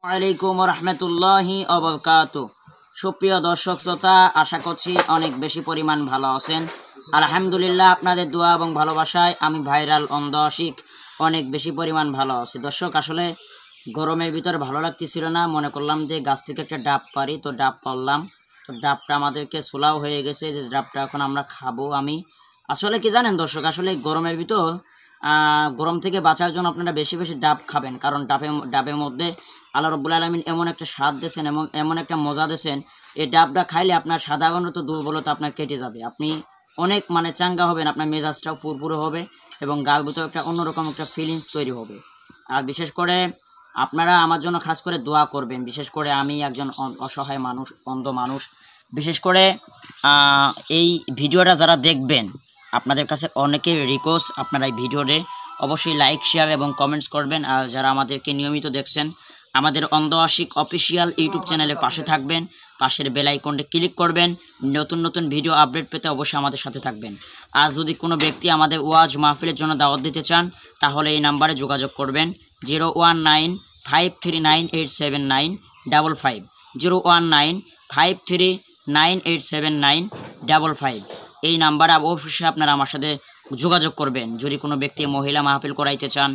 ওয়ালাইকুম রহমতুল্লাহি ওবারাকাতু। সুপ্রিয় দর্শক শ্রোতা, আশা করছি অনেক বেশি পরিমাণ ভালো আছেন। আলহামদুলিল্লাহ, আপনাদের দোয়া এবং ভালোবাসায় আমি ভাইরাল অন্ধ আশিক অনেক বেশি পরিমাণ ভালো আছি। দর্শক, আসলে গরমের ভিতরে ভালো লাগতেছিল না, মনে করলাম যে গাছ থেকে একটা ডাব পারি, তো ডাব পারলাম। তো ডাবটা আমাদেরকে ছোলাও হয়ে গেছে, যে ডাবটা এখন আমরা খাবো। আমি আসলে কি জানেন দর্শক, আসলে গরমের ভিতর গরম থেকে বাঁচার জন্য আপনারা বেশি বেশি ডাব খাবেন, কারণ ডাবের মধ্যে আল্লাহ রব্বুল আলামিন এমন একটা স্বাদ দিয়েছেন এবং এমন একটা মজা দিয়েছেন, এই ডাবটা খাইলে আপনার সাধারণত দুর্বলতা আপনার কেটে যাবে, আপনি অনেক চাঙ্গা হবেন, আপনার মেজাজটাও ফুরফুরে হবে এবং গাল ভিতরে একটা অন্যরকম একটা ফিলিংস তৈরি হবে। আর বিশেষ করে আপনারা আমার জন্য খাস করে দোয়া করবেন। বিশেষ করে আমি একজন অসহায় মানুষ, অন্ধ মানুষ। বিশেষ করে এই ভিডিওটা যারা দেখবেন, আপনাদের কাছে অনেকের রিকোয়েস্ট, আপনারা এই ভিডিওতে অবশ্যই লাইক, শেয়ার এবং কমেন্টস করবেন। আর যারা আমাদেরকে নিয়মিত দেখছেন, আমাদের অন্ধ আশিক অফিসিয়াল ইউটিউব চ্যানেলের পাশে থাকবেন, পাশের বেল আইকনটি ক্লিক করবেন, নতুন নতুন ভিডিও আপডেট পেতে অবশ্যই আমাদের সাথে থাকবেন। আর যদি কোনো ব্যক্তি আমাদের ওয়াজ মাহফিলের জন্য দাওয়াত দিতে চান, তাহলে এই নাম্বারে যোগাযোগ করবেন 01953987955, 01953987955। এই নাম্বারে অবশ্যই আপনারা আমার সাথে যোগাযোগ করবেন। যদি কোনো ব্যক্তি মহিলা মাহফিল করাইতে চান,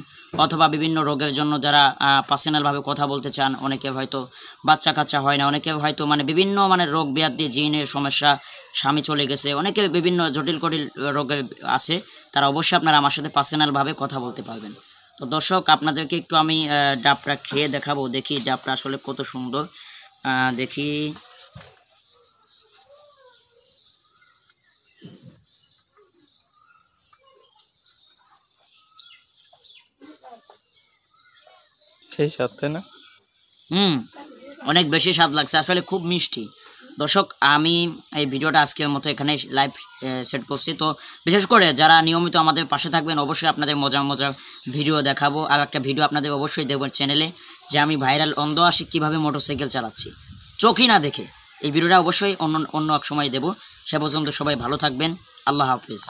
অথবা বিভিন্ন রোগের জন্য যারা পার্সোনালভাবে কথা বলতে চান, অনেকে হয়তো বাচ্চা কাচ্চা হয় না, অনেকে হয়তো বিভিন্ন রোগ ব্যাধি, জিনের সমস্যা, স্বামী চলে গেছে, অনেকে বিভিন্ন জটিল রোগে আছে, তারা অবশ্যই আপনারা আমার সাথে পার্সোনালভাবে কথা বলতে পারবেন। তো দর্শক, আপনাদেরকে একটু আমি ডাবটা খেয়ে দেখাবো, দেখি ডাবটা আসলে কত সুন্দর। দেখি, সেই স্বাদ, তাই না? অনেক বেশি স্বাদ লাগছে, আসলে খুব মিষ্টি। দর্শক, আমি এই ভিডিওটা আজকের মতো এখানে লাইভ সেট করছি। তো বিশেষ করে যারা নিয়মিত আমাদের পাশে থাকবেন, অবশ্যই আপনাদের মজার মজার ভিডিও দেখাবো। আর একটা ভিডিও আপনাদের অবশ্যই দেবো চ্যানেলে, যে আমি ভাইরাল অন্ধ আশিক কীভাবে মোটরসাইকেল চালাচ্ছি চোখই না দেখে। এই ভিডিওটা অবশ্যই অন্য এক সময় দেবো। সে পর্যন্ত সবাই ভালো থাকবেন। আল্লাহ হাফিজ।